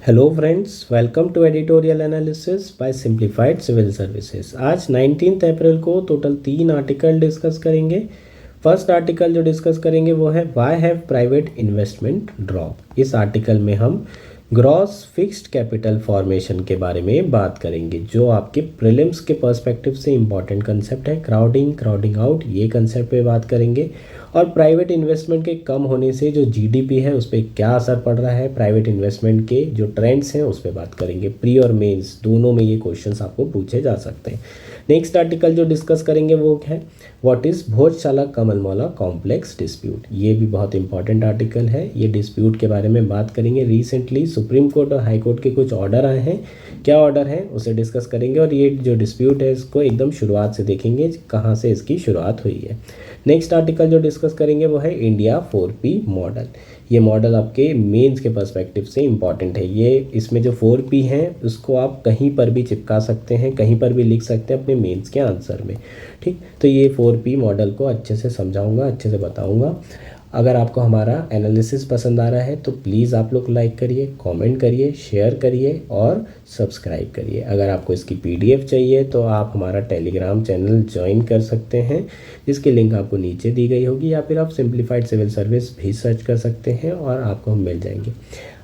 Hello friends, welcome to editorial analysis by simplified civil services. आज 19 अप्रैल को total 3 article discuss करेंगे। First article जो डिस्कस करेंगे वो है why have private investment drop. इस आर्टिकल में हम ग्रॉस फिक्स्ड कैपिटल फॉर्मेशन के बारे में बात करेंगे, जो आपके प्रीलिम्स के पर्सपेक्टिव से इंपॉर्टेंट कंसेप्ट है। क्राउडिंग आउट, ये कंसेप्ट पे बात करेंगे। और प्राइवेट इन्वेस्टमेंट के कम होने से जो जीडीपी है उस पर क्या असर पड़ रहा है, प्राइवेट इन्वेस्टमेंट के जो ट्रेंड्स हैं उस पर बात करेंगे। प्री और मेंस दोनों में ये क्वेश्चंस आपको पूछे जा सकते हैं। नेक्स्ट आर्टिकल जो डिस्कस करेंगे वो है what is Bhojshala Kamal Maula complex dispute. ये भी बहुत इंपॉर्टेंट आर्टिकल है। ये डिस्प्यूट के बारे में बात करेंगे। रिसेंटली सुप्रीम कोर्ट और हाई कोर्ट के कुछ ऑर्डर आए हैं, क्या ऑर्डर है उसे डिस्कस करेंगे। और ये जो डिस्प्यूट है इसको एकदम शुरुआत से देखेंगे, कहाँ से इसकी शुरुआत हुई है। नेक्स्ट आर्टिकल जो डिस्कस करेंगे वो है इंडिया 4P मॉडल। ये मॉडल आपके मेंस के पर्सपेक्टिव से इंपॉर्टेंट है। ये इसमें जो 4P हैं उसको आप कहीं पर भी चिपका सकते हैं, कहीं पर भी लिख सकते हैं अपने मेंस के आंसर में। ठीक, तो ये 4P मॉडल को अच्छे से समझाऊंगा, अच्छे से बताऊंगा। अगर आपको हमारा एनालिसिस पसंद आ रहा है तो प्लीज़ आप लोग लाइक करिए, कमेंट करिए, शेयर करिए और सब्सक्राइब करिए। अगर आपको इसकी PDF चाहिए तो आप हमारा टेलीग्राम चैनल ज्वाइन कर सकते हैं, जिसकी लिंक आपको नीचे दी गई होगी, या फिर आप सिंप्लीफाइड सिविल सर्विस भी सर्च कर सकते हैं और आपको हम मिल जाएंगे।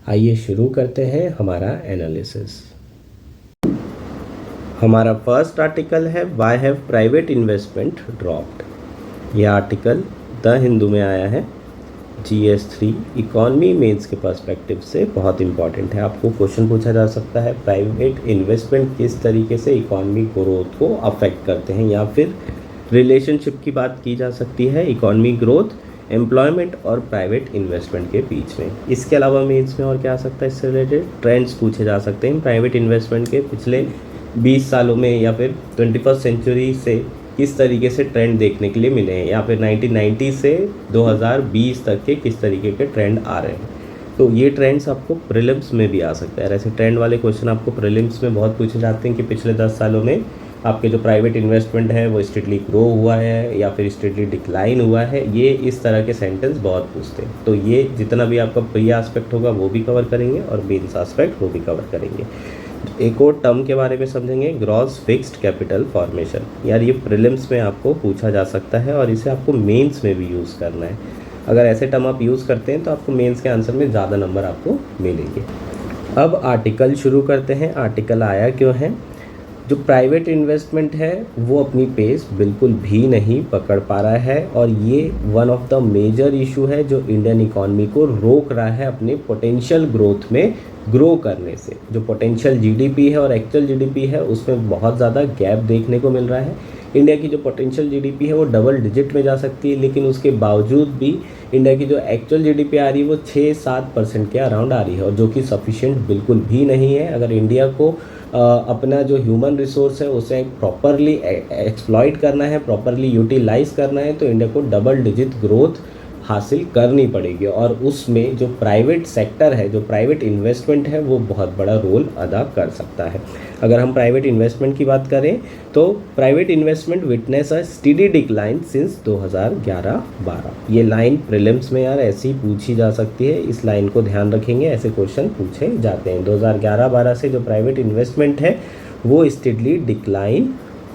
आइए शुरू करते हैं हमारा एनालिसिस। हमारा फर्स्ट आर्टिकल है why have private investment dropped. यह आर्टिकल द हिंदू में आया है। GS3 इकॉनमी मेंस के पर्सपेक्टिव से बहुत इंपॉर्टेंट है। आपको क्वेश्चन पूछा जा सकता है प्राइवेट इन्वेस्टमेंट किस तरीके से इकॉनमी ग्रोथ को अफेक्ट करते हैं, या फिर रिलेशनशिप की बात की जा सकती है इकॉनमी ग्रोथ, एम्प्लॉयमेंट और प्राइवेट इन्वेस्टमेंट के बीच में। इसके अलावा मेंस में और क्या आ सकता है, इससे रिलेटेड ट्रेंड्स पूछे जा सकते हैं प्राइवेट इन्वेस्टमेंट के पिछले 20 सालों में, या फिर 21st सेंचुरी से किस तरीके से ट्रेंड देखने के लिए मिले हैं, या फिर 1990 से 2020 तक के किस तरीके के ट्रेंड आ रहे हैं। तो ये ट्रेंड्स आपको प्रीलिम्स में भी आ सकता है। ऐसे ट्रेंड वाले क्वेश्चन आपको प्रीलिम्स में बहुत पूछे जाते हैं कि पिछले 10 सालों में आपके जो प्राइवेट इन्वेस्टमेंट है वो स्ट्रिक्टली ग्रो हुआ है या फिर स्ट्रिक्टली डिक्लाइन हुआ है। ये इस तरह के सेंटेंस बहुत पूछते हैं। तो ये जितना भी आपका प्री एस्पेक्ट होगा वो भी कवर करेंगे और मेंस एस्पेक्ट वो भी कवर करेंगे। एक और टर्म के बारे में समझेंगे, ग्रॉस फिक्स्ड कैपिटल फॉर्मेशन। यार ये प्रीलिम्स में आपको पूछा जा सकता है और इसे आपको मेंस में भी यूज़ करना है। अगर ऐसे टर्म आप यूज़ करते हैं तो आपको मेंस के आंसर में ज़्यादा नंबर आपको मिलेंगे। अब आर्टिकल शुरू करते हैं। आर्टिकल आया क्यों है? जो प्राइवेट इन्वेस्टमेंट है वो अपनी पेस बिल्कुल भी नहीं पकड़ पा रहा है, और ये one of the major issue है जो इंडियन इकॉनमी को रोक रहा है अपने पोटेंशियल ग्रोथ में ग्रो करने से। जो पोटेंशियल जीडीपी है और एक्चुअल जीडीपी है उसमें बहुत ज़्यादा गैप देखने को मिल रहा है। इंडिया की जो पोटेंशियल जीडीपी है वो डबल डिजिट में जा सकती है, लेकिन उसके बावजूद भी इंडिया की जो एक्चुअल जीडीपी आ रही है वो 6-7% के अराउंड आ रही है, और जो कि सफिशिएंट बिल्कुल भी नहीं है। अगर इंडिया को अपना जो ह्यूमन रिसोर्स है उसे प्रॉपरली एक्सप्लॉइट करना है, प्रॉपरली यूटिलाइज करना है, तो इंडिया को डबल डिजिट ग्रोथ हासिल करनी पड़ेगी। और उसमें जो प्राइवेट सेक्टर है, जो प्राइवेट इन्वेस्टमेंट है, वो बहुत बड़ा रोल अदा कर सकता है। अगर हम प्राइवेट इन्वेस्टमेंट की बात करें तो प्राइवेट इन्वेस्टमेंट विटनेस अ स्टीडी डिक्लाइन सिंस 2011-12। ये लाइन प्रीलिम्स में यार ऐसी पूछी जा सकती है, इस लाइन को ध्यान रखेंगे, ऐसे क्वेश्चन पूछे जाते हैं। 2011-12 से जो प्राइवेट इन्वेस्टमेंट है वो स्टीडली डिक्लाइन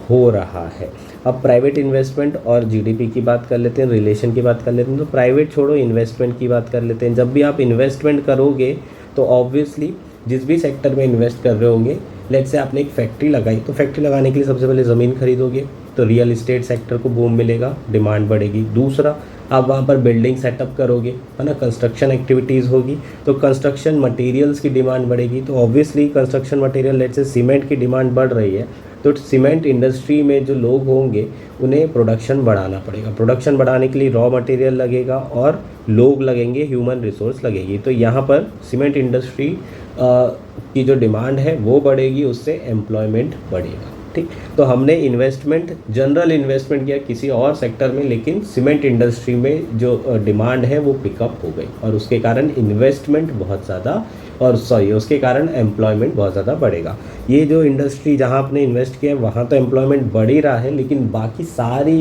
हो रहा है। अब प्राइवेट इन्वेस्टमेंट और जीडीपी की बात कर लेते हैं, रिलेशन की बात कर लेते हैं। तो प्राइवेट छोड़ो, इन्वेस्टमेंट की बात कर लेते हैं। जब भी आप इन्वेस्टमेंट करोगे तो ऑब्वियसली जिस भी सेक्टर में इन्वेस्ट कर रहे होंगे, लेट्स से आपने एक फैक्ट्री लगाई, तो फैक्ट्री लगाने के लिए सबसे पहले ज़मीन खरीदोगे, तो रियल इस्टेट सेक्टर को बूम मिलेगा, डिमांड बढ़ेगी। दूसरा, आप वहाँ पर बिल्डिंग सेटअप करोगे, है ना, कंस्ट्रक्शन एक्टिविटीज़ होगी, तो कंस्ट्रक्शन मटेरियल्स की डिमांड बढ़ेगी। तो obviously construction material, let's say cement की डिमांड बढ़ रही है, तो सीमेंट इंडस्ट्री में जो लोग होंगे उन्हें प्रोडक्शन बढ़ाना पड़ेगा। प्रोडक्शन बढ़ाने के लिए रॉ मटेरियल लगेगा और लोग लगेंगे, ह्यूमन रिसोर्स लगेगी। तो यहाँ पर सीमेंट इंडस्ट्री की जो डिमांड है वो बढ़ेगी, उससे एम्प्लॉयमेंट बढ़ेगा। ठीक, तो हमने इन्वेस्टमेंट, जनरल इन्वेस्टमेंट किया किसी और सेक्टर में, लेकिन सीमेंट इंडस्ट्री में जो डिमांड है वो पिकअप हो गई, और उसके कारण इन्वेस्टमेंट बहुत ज़्यादा, और उसके कारण एम्प्लॉयमेंट बहुत ज़्यादा बढ़ेगा। ये जो इंडस्ट्री जहाँ आपने इन्वेस्ट किया है वहाँ तो एम्प्लॉयमेंट बढ़ ही रहा है, लेकिन बाकी सारी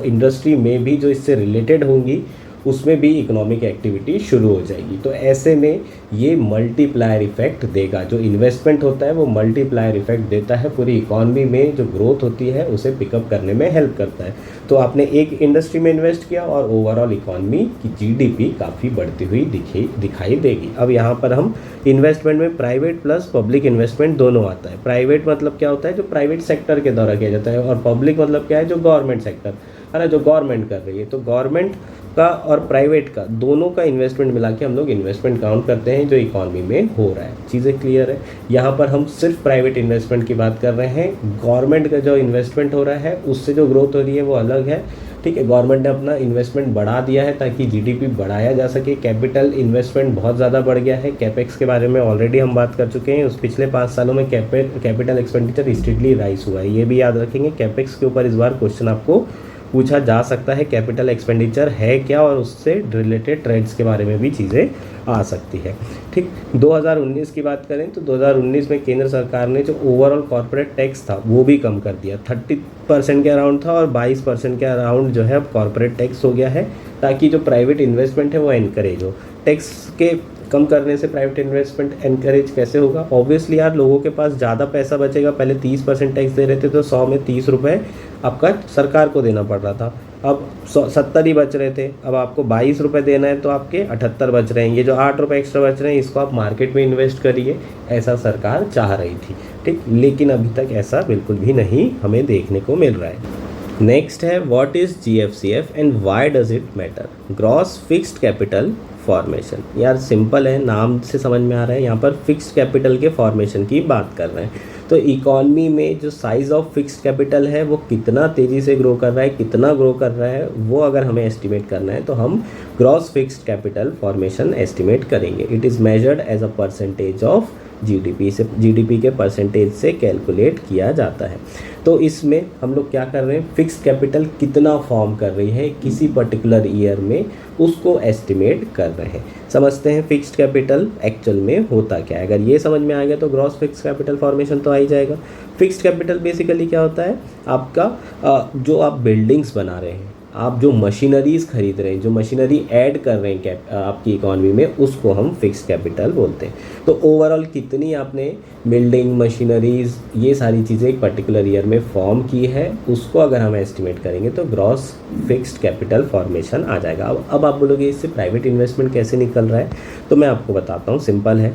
इंडस्ट्री में भी जो इससे रिलेटेड होंगी उसमें भी इकोनॉमिक एक्टिविटी शुरू हो जाएगी। तो ऐसे में ये मल्टीप्लायर इफेक्ट देगा, जो इन्वेस्टमेंट होता है वो मल्टीप्लायर इफेक्ट देता है, पूरी इकॉनमी में जो ग्रोथ होती है उसे पिकअप करने में हेल्प करता है। तो आपने एक इंडस्ट्री में इन्वेस्ट किया और ओवरऑल इकॉनमी की जीडीपी काफ़ी बढ़ती हुई दिखाई देगी। अब यहाँ पर हम इन्वेस्टमेंट में प्राइवेट प्लस पब्लिक इन्वेस्टमेंट दोनों आता है। प्राइवेट मतलब क्या होता है, जो प्राइवेट सेक्टर के द्वारा किया जाता है, और पब्लिक मतलब क्या है, जो गवर्नमेंट सेक्टर है ना, जो गवर्नमेंट कर रही है। तो गवर्नमेंट का और प्राइवेट का दोनों का इन्वेस्टमेंट मिला के हम लोग इन्वेस्टमेंट काउंट करते हैं जो इकॉनमी में हो रहा है। चीज़ें क्लियर है। यहाँ पर हम सिर्फ प्राइवेट इन्वेस्टमेंट की बात कर रहे हैं। गवर्नमेंट का जो इन्वेस्टमेंट हो रहा है उससे जो ग्रोथ हो रही है वो अलग है। ठीक है, गवर्नमेंट ने अपना इन्वेस्टमेंट बढ़ा दिया है ताकि जीडीपी बढ़ाया जा सके। कैपिटल इन्वेस्टमेंट बहुत ज़्यादा बढ़ गया है। कैपेक्स के बारे में ऑलरेडी हम बात कर चुके हैं। उस पिछले 5 सालों में कैपिटल एक्सपेंडिचर स्टेडली राइज हुआ है, ये भी याद रखेंगे। कैपेक्स के ऊपर इस बार क्वेश्चन आपको पूछा जा सकता है, कैपिटल एक्सपेंडिचर है क्या, और उससे रिलेटेड ट्रेंड्स के बारे में भी चीज़ें आ सकती है। ठीक, 2019 की बात करें तो 2019 में केंद्र सरकार ने जो ओवरऑल कॉर्पोरेट टैक्स था वो भी कम कर दिया। 30% के अराउंड था और 22% के अराउंड जो है अब कॉर्पोरेट टैक्स हो गया है, ताकि जो प्राइवेट इन्वेस्टमेंट है वो एनकरेज हो। टैक्स के कम करने से प्राइवेट इन्वेस्टमेंट एनकरेज कैसे होगा? ऑब्वियसली यार, लोगों के पास ज़्यादा पैसा बचेगा। पहले 30% टैक्स दे रहे थे तो 100 में 30 रुपये आपका सरकार को देना पड़ रहा था। अब 70 ही बच रहे थे, अब आपको 22 रुपये देना है तो आपके 78 बच रहे हैं। ये जो 8 रुपये एक्स्ट्रा बच रहे हैं इसको आप मार्केट में इन्वेस्ट करिए, ऐसा सरकार चाह रही थी। ठीक, लेकिन अभी तक ऐसा बिल्कुल भी नहीं हमें देखने को मिल रहा है। नेक्स्ट है, what is GFCF and why does it matter? Gross fixed capital formation. यार सिंपल है, नाम से समझ में आ रहा है, यहाँ पर फिक्स्ड कैपिटल के फॉर्मेशन की बात कर रहे हैं। तो इकॉनमी में जो साइज़ ऑफ फिक्स्ड कैपिटल है वो कितना तेज़ी से ग्रो कर रहा है, कितना ग्रो कर रहा है, वो अगर हमें एस्टिमेट करना है तो हम gross fixed capital formation estimate करेंगे। It is measured as a percentage of GDP से, जीडीपी के परसेंटेज से कैलकुलेट किया जाता है। तो इसमें हम लोग क्या कर रहे हैं, फिक्स्ड कैपिटल कितना फॉर्म कर रही है किसी पर्टिकुलर ईयर में, उसको एस्टिमेट कर रहे हैं। समझते हैं फिक्स्ड कैपिटल एक्चुअल में होता क्या है। अगर ये समझ में आ गया तो ग्रॉस फिक्स्ड कैपिटल फॉर्मेशन तो आ ही जाएगा। फिक्स्ड कैपिटल बेसिकली क्या होता है, आपका जो आप बिल्डिंग्स बना रहे हैं, आप जो मशीनरीज़ खरीद रहे हैं, जो मशीनरी ऐड कर रहे हैं आपकी इकॉनमी में, उसको हम फिक्स्ड कैपिटल बोलते हैं। तो ओवरऑल कितनी आपने बिल्डिंग, मशीनरीज़, ये सारी चीज़ें एक पर्टिकुलर ईयर में फॉर्म की है, उसको अगर हम एस्टिमेट करेंगे तो ग्रॉस फिक्स्ड कैपिटल फॉर्मेशन आ जाएगा। अब आप बोलोगे इससे प्राइवेट इन्वेस्टमेंट कैसे निकल रहा है, तो मैं आपको बताता हूँ। सिंपल है,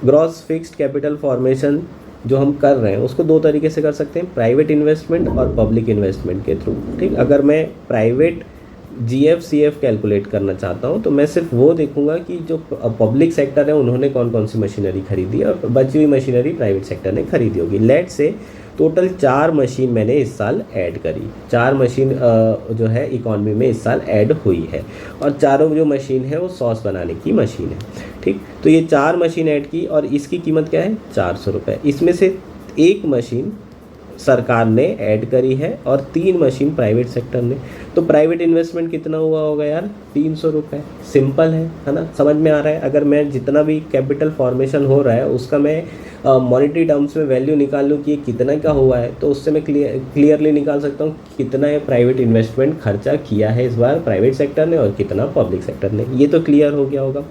ग्रॉस फिक्स्ड कैपिटल फॉर्मेशन जो हम कर रहे हैं उसको 2 तरीके से कर सकते हैं, प्राइवेट इन्वेस्टमेंट और पब्लिक इन्वेस्टमेंट के थ्रू। ठीक, अगर मैं प्राइवेट GFCF कैलकुलेट करना चाहता हूँ तो मैं सिर्फ वो देखूंगा कि जो पब्लिक सेक्टर है उन्होंने कौन कौन सी मशीनरी खरीदी है और बची हुई मशीनरी प्राइवेट सेक्टर ने खरीदी होगी। लेट से टोटल 4 मशीन मैंने इस साल ऐड करी, 4 मशीन जो है इकॉनमी में इस साल ऐड हुई है, और चारों जो मशीन है वो सॉस बनाने की मशीन है। ठीक, तो ये 4 मशीन ऐड की और इसकी कीमत क्या है, 400 रुपये। इसमें से 1 मशीन सरकार ने ऐड करी है और 3 मशीन प्राइवेट सेक्टर ने। तो प्राइवेट इन्वेस्टमेंट कितना हुआ होगा यार, 300 रुपये। सिंपल है ना, समझ में आ रहा है। अगर मैं जितना भी कैपिटल फॉर्मेशन हो रहा है उसका मैं मॉनेटरी टर्म्स में वैल्यू निकाल लूँ कि ये कितना का हुआ है, तो उससे मैं क्लियरली निकाल सकता हूँ कितना है प्राइवेट इन्वेस्टमेंट खर्चा किया है इस बार प्राइवेट सेक्टर ने और कितना पब्लिक सेक्टर ने। ये तो क्लियर हो गया होगा।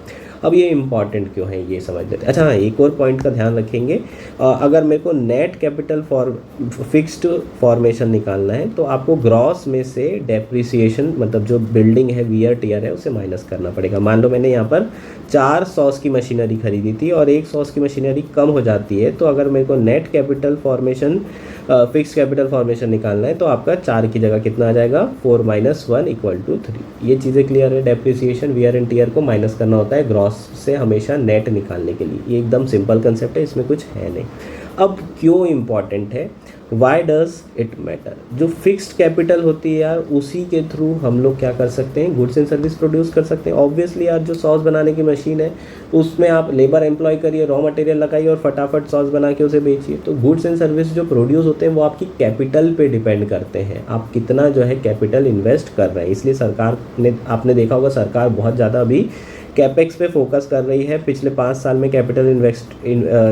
अब ये इंपॉर्टेंट क्यों है ये समझ लेते हैं। अच्छा हाँ, एक और पॉइंट का ध्यान रखेंगे, अगर मेरे को नेट कैपिटल फिक्स्ड फॉर्मेशन निकालना है तो आपको ग्रॉस में से डेप्रिसिएशन, मतलब जो बिल्डिंग है, वियर टियर है, उसे माइनस करना पड़ेगा। मान लो मैंने यहाँ पर 4 सॉस की मशीनरी खरीदी थी और 1 सॉस की मशीनरी कम हो जाती है, तो अगर मेरे को net capital formation fix capital formation निकालना है तो आपका 4 की जगह कितना आ जाएगा, 4 - 1 = 3। ये चीज़ें क्लियर है। डेप्रिसिएशन, वियर एंड टियर को माइनस करना होता है ग्रॉस से हमेशा नेट निकालने के लिए। ये एकदम सिंपल कंसेप्ट है, इसमें कुछ है नहीं। अब क्यों इम्पॉर्टेंट है, वाई डज इट मैटर? जो फिक्स्ड कैपिटल होती है यार, उसी के थ्रू हम लोग क्या कर सकते हैं, गुड्स एंड सर्विस प्रोड्यूस कर सकते हैं। ऑब्वियसली यार, जो सॉस बनाने की मशीन है उसमें आप लेबर एम्प्लॉय करिए, रॉ मटेरियल लगाइए और फटाफट सॉस बना के उसे बेचिए। तो गुड्स एंड सर्विस जो प्रोड्यूस होते हैं वो आपकी कैपिटल पे डिपेंड करते हैं, आप कितना जो है कैपिटल इन्वेस्ट कर रहे हैं। इसलिए सरकार ने, आपने देखा होगा, सरकार बहुत ज़्यादा अभी कैपेक्स पे फोकस कर रही है। पिछले 5 साल में कैपिटल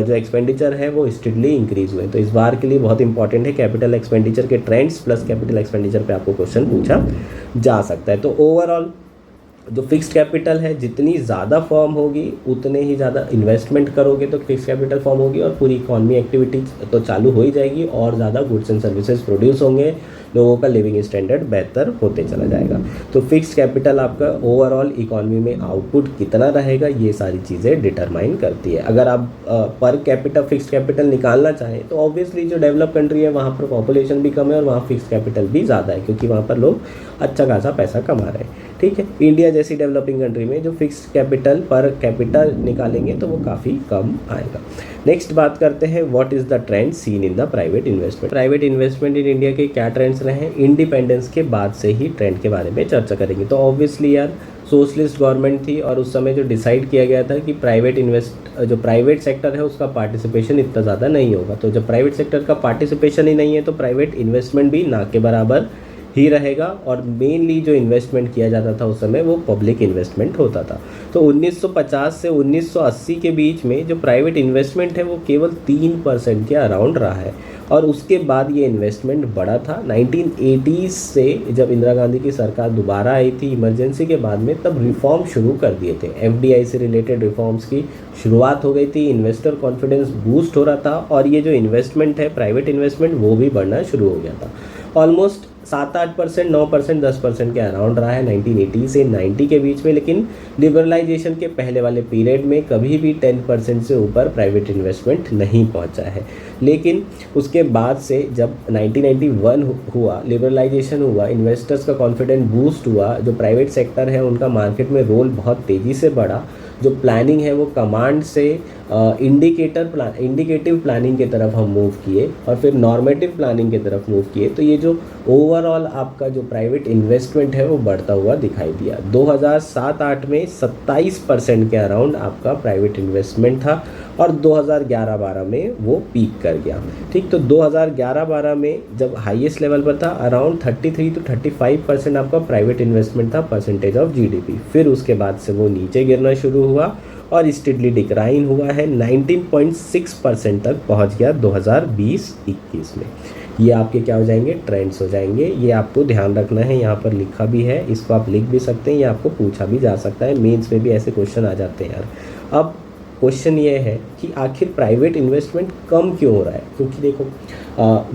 जो एक्सपेंडिचर है वो स्टेडली इंक्रीज हुए। तो इस बार के लिए बहुत इंपॉर्टेंट है कैपिटल एक्सपेंडिचर के ट्रेंड्स प्लस कैपिटल एक्सपेंडिचर पे आपको क्वेश्चन पूछा जा सकता है। तो ओवरऑल जो फिक्स्ड कैपिटल है, जितनी ज़्यादा फॉर्म होगी उतने ही ज़्यादा इन्वेस्टमेंट करोगे तो फिक्स्ड कैपिटल फॉर्म होगी और पूरी इकॉनमी एक्टिविटी तो चालू हो ही जाएगी और ज़्यादा गुड्स एंड सर्विसेज प्रोड्यूस होंगे, लोगों का लिविंग स्टैंडर्ड बेहतर होते चला जाएगा। तो फिक्स्ड कैपिटल आपका ओवरऑल इकॉनमी में आउटपुट कितना रहेगा, ये सारी चीज़ें डिटरमाइन करती है। अगर आप पर कैपिटल फिक्स्ड कैपिटल निकालना चाहें तो ऑब्वियसली जो डेवलप कंट्री है वहाँ पर पॉपुलेशन भी कम है और वहाँ फिक्स्ड कैपिटल भी ज़्यादा है, क्योंकि वहाँ पर लोग अच्छा खासा पैसा कमा रहे हैं। ठीक है, इंडिया जैसी डेवलपिंग कंट्री में जो फिक्स्ड कैपिटल पर कैपिटल निकालेंगे तो वो काफ़ी कम आएगा। नेक्स्ट बात करते हैं what is the trend seen in the private investment. Private investment in India के क्या ट्रेंड्स रहे हैं, इंडिपेंडेंस के बाद से ही ट्रेंड के बारे में चर्चा करेंगे। तो ऑब्वियसली यार सोशलिस्ट गवर्नमेंट थी और उस समय जो डिसाइड किया गया था कि जो प्राइवेट सेक्टर है उसका पार्टिसिपेशन इतना ज़्यादा नहीं होगा। तो जब प्राइवेट सेक्टर का पार्टिसिपेशन ही नहीं है तो प्राइवेट इन्वेस्टमेंट भी ना के बराबर ही रहेगा और मेनली जो इन्वेस्टमेंट किया जाता था उस समय वो पब्लिक इन्वेस्टमेंट होता था। तो 1950 से 1980 के बीच में जो प्राइवेट इन्वेस्टमेंट है वो केवल 3% के अराउंड रहा है और उसके बाद ये इन्वेस्टमेंट बढ़ा था 1980s से। जब इंदिरा गांधी की सरकार दोबारा आई थी इमरजेंसी के बाद में, तब रिफॉर्म शुरू कर दिए थे। FDI से रिलेटेड रिफॉर्म्स की शुरुआत हो गई थी, इन्वेस्टर कॉन्फिडेंस बूस्ट हो रहा था और ये जो इन्वेस्टमेंट है प्राइवेट इन्वेस्टमेंट वो भी बढ़ना शुरू हो गया था। ऑलमोस्ट 7-8%, 9%, 10% के अराउंड रहा है 1980 से 90 के बीच में, लेकिन लिबरलाइजेशन के पहले वाले पीरियड में कभी भी 10% से ऊपर प्राइवेट इन्वेस्टमेंट नहीं पहुंचा है। लेकिन उसके बाद से जब 1991 हुआ, लिबरलाइजेशन हुआ, इन्वेस्टर्स का कॉन्फिडेंस बूस्ट हुआ, जो प्राइवेट सेक्टर है उनका मार्केट में रोल बहुत तेज़ी से बढ़ा, जो प्लानिंग है वो कमांड से इंडिकेटिव प्लानिंग की तरफ हम मूव किए और फिर नॉर्मेटिव प्लानिंग की तरफ मूव किए, तो ये जो ओवरऑल आपका जो प्राइवेट इन्वेस्टमेंट है वो बढ़ता हुआ दिखाई दिया। 2007-8 में 27% के अराउंड आपका प्राइवेट इन्वेस्टमेंट था और 2011-12 में वो पीक कर गया। ठीक, तो 2011-12 में जब हाईएस्ट लेवल पर था अराउंड 33 to 35% आपका प्राइवेट इन्वेस्टमेंट था परसेंटेज ऑफ GDP। फिर उसके बाद से वो नीचे गिरना शुरू हुआ और स्टेडली डिक्लाइन हुआ है, 19.6% तक पहुंच गया 2020-21 में। ये आपके क्या हो जाएंगे, ट्रेंड्स हो जाएंगे। ये आपको ध्यान रखना है, यहाँ पर लिखा भी है, इसको आप लिख भी सकते हैं, ये आपको पूछा भी जा सकता है, मेंस में भी ऐसे क्वेश्चन आ जाते हैं यार। अब क्वेश्चन ये है कि आखिर प्राइवेट इन्वेस्टमेंट कम क्यों हो रहा है, क्योंकि देखो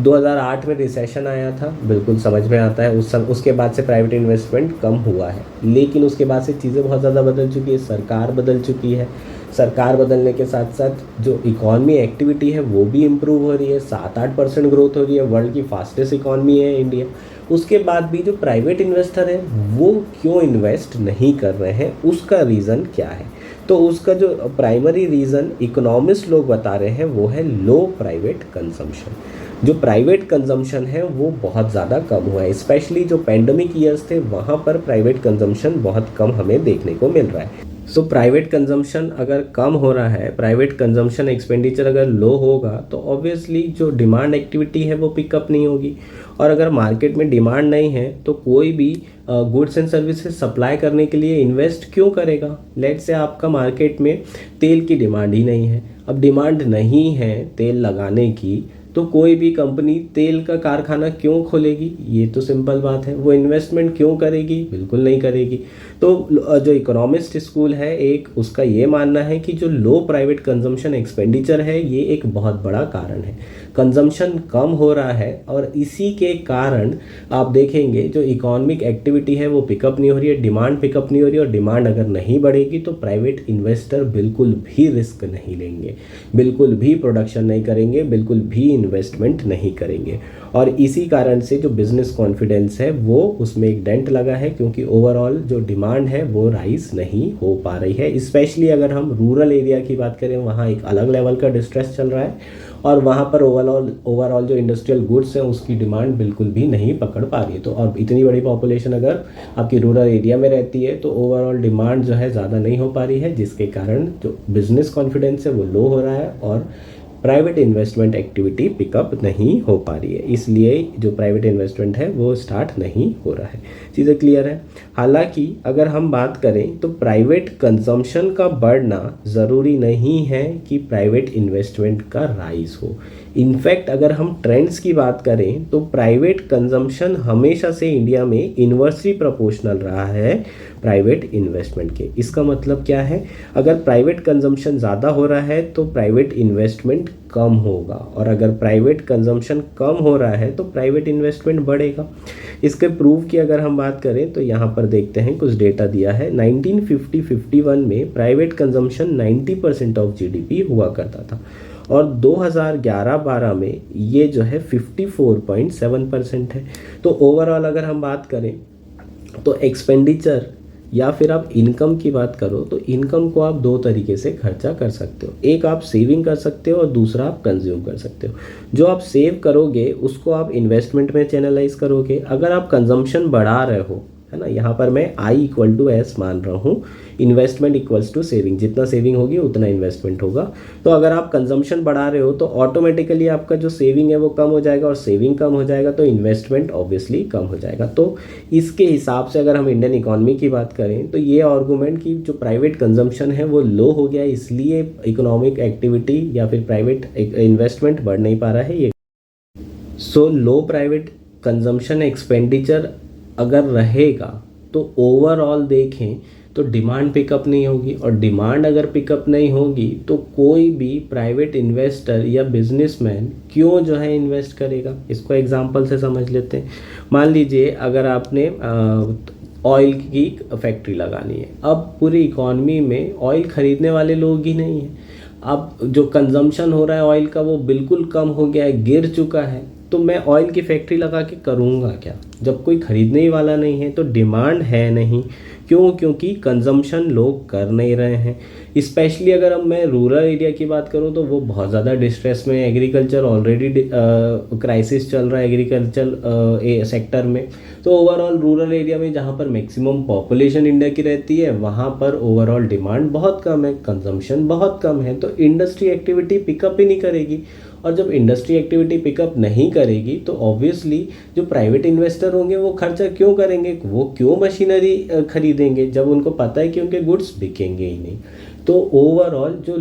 2008 में रिसेशन आया था, बिल्कुल समझ में आता है, उसके बाद से प्राइवेट इन्वेस्टमेंट कम हुआ है, लेकिन उसके बाद से चीज़ें बहुत ज़्यादा बदल चुकी है, सरकार बदल चुकी है। सरकार बदलने के साथ साथ जो इकॉनमी एक्टिविटी है वो भी इम्प्रूव हो रही है, 7-8% ग्रोथ हो रही है, वर्ल्ड की फास्टेस्ट इकॉनमी है इंडिया। उसके बाद भी जो प्राइवेट इन्वेस्टर है वो क्यों इन्वेस्ट नहीं कर रहे हैं, उसका रीज़न क्या है? तो उसका जो प्राइमरी रीज़न इकोनॉमिस्ट लोग बता रहे हैं वो है लो प्राइवेट कंजम्पशन। जो प्राइवेट कंजम्पशन है वो बहुत ज़्यादा कम हुआ है, स्पेशली जो पेंडेमिक ईयर्स थे वहाँ पर प्राइवेट कंजम्पशन बहुत कम हमें देखने को मिल रहा है। सो प्राइवेट कंजम्पशन अगर कम हो रहा है, प्राइवेट कंजम्पशन एक्सपेंडिचर अगर लो होगा तो ऑब्वियसली जो डिमांड एक्टिविटी है वो पिकअप नहीं होगी और अगर मार्केट में डिमांड नहीं है तो कोई भी गुड्स एंड सर्विसेज सप्लाई करने के लिए इन्वेस्ट क्यों करेगा। लेट्स से आपका मार्केट में तेल की डिमांड ही नहीं है, अब डिमांड नहीं है तेल लगाने की तो कोई भी कंपनी तेल का कारखाना क्यों खोलेगी, ये तो सिंपल बात है। वो इन्वेस्टमेंट क्यों करेगी, बिल्कुल नहीं करेगी। तो जो इकोनॉमिस्ट स्कूल है एक, उसका ये मानना है कि जो लो प्राइवेट कंजम्पशन एक्सपेंडिचर है ये एक बहुत बड़ा कारण है। कंजम्पशन कम हो रहा है और इसी के कारण आप देखेंगे जो इकोनॉमिक एक्टिविटी है वो पिकअप नहीं हो रही है, डिमांड पिकअप नहीं हो रही है और डिमांड अगर नहीं बढ़ेगी तो प्राइवेट इन्वेस्टर बिल्कुल भी रिस्क नहीं लेंगे, बिल्कुल भी प्रोडक्शन नहीं करेंगे, बिल्कुल भी इन्वेस्टमेंट नहीं करेंगे और इसी कारण से जो बिजनेस कॉन्फिडेंस है वो उसमें एक डेंट लगा है, क्योंकि ओवरऑल जो डिमांड है वो राइज नहीं हो पा रही है। स्पेशली अगर हम रूरल एरिया की बात करें वहाँ एक अलग लेवल का डिस्ट्रेस चल रहा है और वहाँ पर ओवरऑल जो इंडस्ट्रियल गुड्स हैं उसकी डिमांड बिल्कुल भी नहीं पकड़ पा रही है। तो और इतनी बड़ी पॉपुलेशन अगर आपकी रूरल एरिया में रहती है तो ओवरऑल डिमांड जो है ज़्यादा नहीं हो पा रही है, जिसके कारण जो बिजनेस कॉन्फिडेंस है वो लो हो रहा है और प्राइवेट इन्वेस्टमेंट एक्टिविटी पिकअप नहीं हो पा रही है, इसलिए जो प्राइवेट इन्वेस्टमेंट है वो स्टार्ट नहीं हो रहा है। चीज़ें क्लियर है। हालांकि अगर हम बात करें तो प्राइवेट कंजम्पशन का बढ़ना ज़रूरी नहीं है कि प्राइवेट इन्वेस्टमेंट का राइज हो। इनफैक्ट अगर हम ट्रेंड्स की बात करें तो प्राइवेट कंजम्पशन हमेशा से इंडिया में इन्वर्सली प्रोपोर्शनल रहा है प्राइवेट इन्वेस्टमेंट के। इसका मतलब क्या है, अगर प्राइवेट कंजम्पशन ज़्यादा हो रहा है तो प्राइवेट इन्वेस्टमेंट कम होगा, और अगर प्राइवेट कंजम्पशन कम हो रहा है तो प्राइवेट इन्वेस्टमेंट बढ़ेगा। इसके प्रूफ की अगर हम बात करें तो यहाँ पर देखते हैं कुछ डेटा दिया है। 1950-51 में प्राइवेट कंजम्पशन 90% ऑफ जीडीपी हुआ करता था, और 2011-12 में ये जो है 54.7% है। तो ओवरऑल अगर हम बात करें तो एक्सपेंडिचर या फिर आप इनकम की बात करो तो इनकम को आप दो तरीके से खर्चा कर सकते हो, एक आप सेविंग कर सकते हो और दूसरा आप कंज्यूम कर सकते हो। जो आप सेव करोगे उसको आप इन्वेस्टमेंट में चैनलाइज करोगे। अगर आप कंजम्पशन बढ़ा रहे हो, है ना, यहाँ पर मैं I=S मान रहा हूँ, इन्वेस्टमेंट इक्वल्स टू सेविंग, जितना सेविंग होगी उतना इन्वेस्टमेंट होगा। तो अगर आप कंजम्पशन बढ़ा रहे हो तो ऑटोमेटिकली आपका जो सेविंग है वो कम हो जाएगा, और सेविंग कम हो जाएगा तो इन्वेस्टमेंट ऑब्वियसली कम हो जाएगा। तो इसके हिसाब से अगर हम इंडियन इकोनॉमी की बात करें तो ये आर्गूमेंट कि जो प्राइवेट कंजम्पशन है वो लो हो गया, इसलिए इकोनॉमिक एक्टिविटी या फिर प्राइवेट इन्वेस्टमेंट बढ़ नहीं पा रहा है, ये सो लो प्राइवेट कंजम्पशन एक्सपेंडिचर अगर रहेगा तो ओवरऑल देखें तो डिमांड पिकअप नहीं होगी, और डिमांड अगर पिकअप नहीं होगी तो कोई भी प्राइवेट इन्वेस्टर या बिजनेसमैन क्यों जो है इन्वेस्ट करेगा। इसको एग्जांपल से समझ लेते हैं। मान लीजिए अगर आपने ऑयल की फैक्ट्री लगानी है, अब पूरी इकॉनमी में ऑयल खरीदने वाले लोग ही नहीं हैं, अब जो कंजम्पशन हो रहा है ऑयल का वो बिल्कुल कम हो गया है, गिर चुका है, तो मैं ऑयल की फैक्ट्री लगा के करूँगा क्या जब कोई खरीदने ही वाला नहीं है। तो डिमांड है नहीं, क्यों? क्योंकि कंजम्पशन लोग कर नहीं रहे हैं। स्पेशली अगर अब मैं रूरल एरिया की बात करूँ तो वो बहुत ज़्यादा डिस्ट्रेस में, एग्रीकल्चर ऑलरेडी क्राइसिस चल रहा है एग्रीकल्चर सेक्टर में। तो ओवरऑल रूरल एरिया में जहाँ पर मैक्सिमम पॉपुलेशन इंडिया की रहती है वहाँ पर ओवरऑल डिमांड बहुत कम है, कंजम्पशन बहुत कम है, तो इंडस्ट्री एक्टिविटी पिकअप ही नहीं करेगी। और जब इंडस्ट्री एक्टिविटी पिकअप नहीं करेगी तो ऑब्वियसली जो प्राइवेट इन्वेस्टर होंगे वो खर्चा क्यों करेंगे, वो क्यों मशीनरी खरीदेंगे जब उनको पता है कि उनके गुड्स बिकेंगे ही नहीं। तो ओवरऑल जो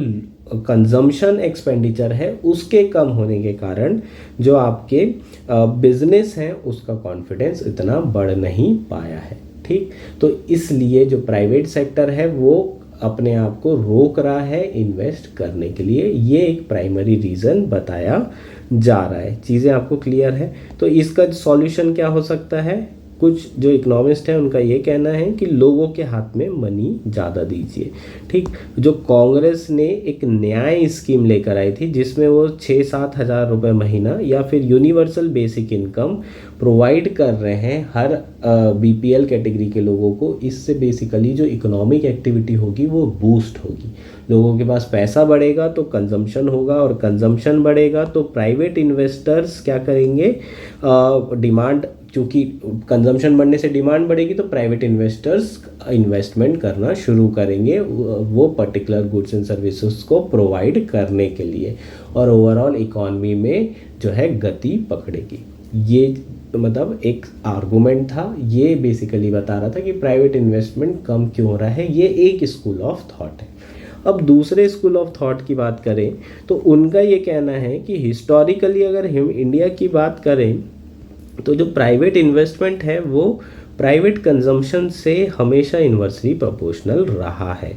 कंजम्पशन एक्सपेंडिचर है उसके कम होने के कारण जो आपके बिजनेस हैं उसका कॉन्फिडेंस इतना बढ़ नहीं पाया है। ठीक, तो इसलिए जो प्राइवेट सेक्टर है वो अपने आप को रोक रहा है इन्वेस्ट करने के लिए, ये एक प्राइमरी रीज़न बताया जा रहा है। चीज़ें आपको क्लियर है? तो इसका सॉल्यूशन क्या हो सकता है? कुछ जो इकोनॉमिस्ट हैं उनका ये कहना है कि लोगों के हाथ में मनी ज़्यादा दीजिए। ठीक, जो कांग्रेस ने एक न्याय स्कीम लेकर आई थी जिसमें वो 6-7 हज़ार रुपये महीना या फिर यूनिवर्सल बेसिक इनकम प्रोवाइड कर रहे हैं हर BPL कैटेगरी के लोगों को। इससे बेसिकली जो इकोनॉमिक एक्टिविटी होगी वो बूस्ट होगी, लोगों के पास पैसा बढ़ेगा तो कंजम्पशन होगा, और कंजम्पशन बढ़ेगा तो प्राइवेट इन्वेस्टर्स क्या करेंगे, डिमांड, चूँकि कंजम्पशन बढ़ने से डिमांड बढ़ेगी तो प्राइवेट इन्वेस्टर्स इन्वेस्टमेंट करना शुरू करेंगे वो पर्टिकुलर गुड्स एंड सर्विसेज को प्रोवाइड करने के लिए, और ओवरऑल इकॉनमी में जो है गति पकड़ेगी। ये मतलब एक आर्गूमेंट था, ये बेसिकली बता रहा था कि प्राइवेट इन्वेस्टमेंट कम क्यों हो रहा है। ये एक स्कूल ऑफ थॉट है। अब दूसरे स्कूल ऑफ थॉट की बात करें तो उनका ये कहना है कि हिस्टोरिकली अगर हम इंडिया की बात करें तो जो प्राइवेट इन्वेस्टमेंट है वो प्राइवेट कंजम्पशन से हमेशा इन्वर्सली प्रोपोर्शनल रहा है।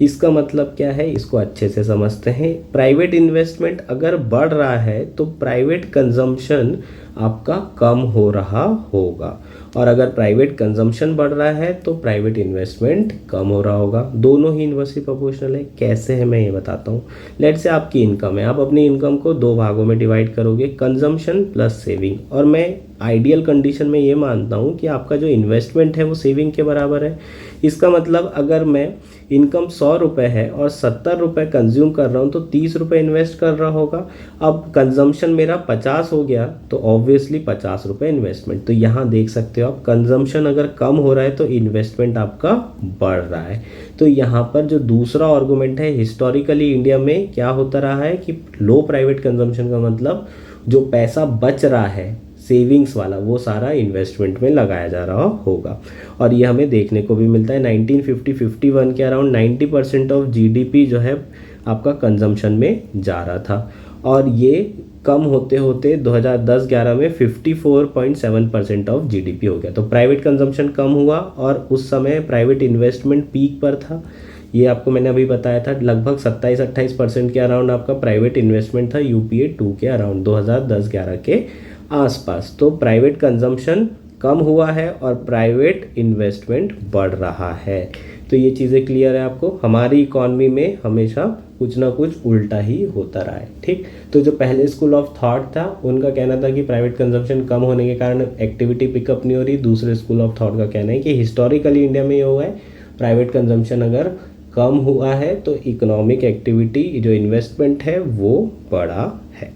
इसका मतलब क्या है, इसको अच्छे से समझते हैं। प्राइवेट इन्वेस्टमेंट अगर बढ़ रहा है तो प्राइवेट कंजम्पशन आपका कम हो रहा होगा, और अगर प्राइवेट कंजम्पशन बढ़ रहा है तो प्राइवेट इन्वेस्टमेंट कम हो रहा होगा। दोनों ही इन्वर्सली प्रोपोर्शनल है। कैसे है मैं ये बताता हूँ। लेट से आपकी इनकम है, आप अपनी इनकम को दो भागों में डिवाइड करोगे, कंजम्पशन प्लस सेविंग, और मैं आइडियल कंडीशन में ये मानता हूँ कि आपका जो इन्वेस्टमेंट है वो सेविंग के बराबर है। इसका मतलब अगर मैं इनकम 100 रुपये है और 70 रुपये कंज्यूम कर रहा हूँ तो 30 रुपये इन्वेस्ट कर रहा होगा। अब कंजम्पशन मेरा 50 हो गया तो ऑब्वियसली 50 रुपये इन्वेस्टमेंट। तो यहाँ देख सकते हो आप, कंजम्पशन अगर कम हो रहा है तो इन्वेस्टमेंट आपका बढ़ रहा है। तो यहाँ पर जो दूसरा आर्गूमेंट है, हिस्टोरिकली इंडिया में क्या होता रहा है कि लो प्राइवेट कंजम्पशन का मतलब जो पैसा बच रहा है सेविंग्स वाला वो सारा इन्वेस्टमेंट में लगाया जा रहा होगा। और ये हमें देखने को भी मिलता है 1950-51 के अराउंड 90% ऑफ GDP जो है आपका कंजम्पशन में जा रहा था, और ये कम होते होते 2010-11 में 54.7% ऑफ जीडीपी हो गया। तो प्राइवेट कंजम्पशन कम हुआ और उस समय प्राइवेट इन्वेस्टमेंट पीक पर था। ये आपको मैंने अभी बताया था, लगभग 27-28% के अराउंड आपका प्राइवेट इन्वेस्टमेंट था यूपीए 2 के अराउंड 2010-11 के आसपास। तो प्राइवेट कंजम्पशन कम हुआ है और प्राइवेट इन्वेस्टमेंट बढ़ रहा है। तो ये चीज़ें क्लियर है आपको। हमारी इकॉनमी में हमेशा कुछ ना कुछ उल्टा ही होता रहा है, ठीक। तो जो पहले स्कूल ऑफ थॉट था उनका कहना था कि प्राइवेट कंजम्पशन कम होने के कारण एक्टिविटी पिकअप नहीं हो रही। दूसरे स्कूल ऑफ थॉट का कहना है कि हिस्टोरिकली इंडिया में ये हुआ है, प्राइवेट कंजम्पशन अगर कम हुआ है तो इकोनॉमिक एक्टिविटी जो इन्वेस्टमेंट है वो बढ़ा है।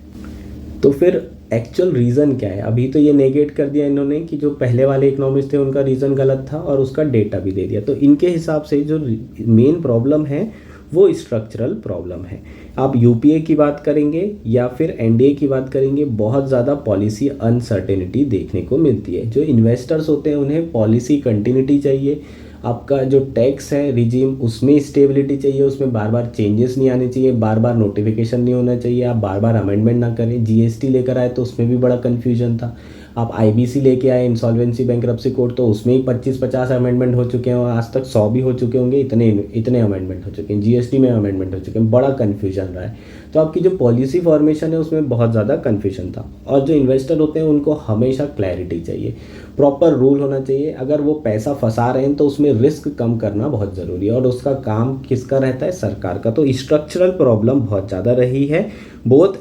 तो फिर एक्चुअल रीज़न क्या है? अभी तो ये नेगेट कर दिया इन्होंने कि जो पहले वाले इकोनॉमिस्ट थे उनका रीज़न गलत था और उसका डेटा भी दे दिया। तो इनके हिसाब से जो मेन प्रॉब्लम है वो स्ट्रक्चरल प्रॉब्लम है। आप यूपीए की बात करेंगे या फिर एनडीए की बात करेंगे, बहुत ज़्यादा पॉलिसी अनसर्टेनिटी देखने को मिलती है। जो इन्वेस्टर्स होते हैं उन्हें पॉलिसी कंटिन्यूटी चाहिए, आपका जो टैक्स है रिजीम उसमें स्टेबिलिटी चाहिए, उसमें बार बार चेंजेस नहीं आने चाहिए, बार बार नोटिफिकेशन नहीं होना चाहिए, आप बार बार अमेंडमेंट ना करें। जीएसटी लेकर आए तो उसमें भी बड़ा कन्फ्यूजन था। आप आईबीसी लेके आए, इंसॉल्वेंसी बैंक्रप्सी कोड, तो उसमें ही 25-50 अमेंडमेंट हो चुके हैं और आज तक 100 भी हो चुके होंगे, इतने अमेंडमेंट हो चुके हैं। जीएसटी में अमेंडमेंट हो चुके हैं, बड़ा कन्फ्यूजन रहा है। तो आपकी जो पॉलिसी फॉर्मेशन है उसमें बहुत ज़्यादा कन्फ्यूजन था। और जो इन्वेस्टर होते हैं उनको हमेशा क्लैरिटी चाहिए, प्रॉपर रूल होना चाहिए। अगर वो पैसा फंसा रहे हैं तो उसमें रिस्क कम करना बहुत ज़रूरी है, और उसका काम किसका रहता है? सरकार का। तो स्ट्रक्चरल प्रॉब्लम बहुत ज़्यादा रही है बोथ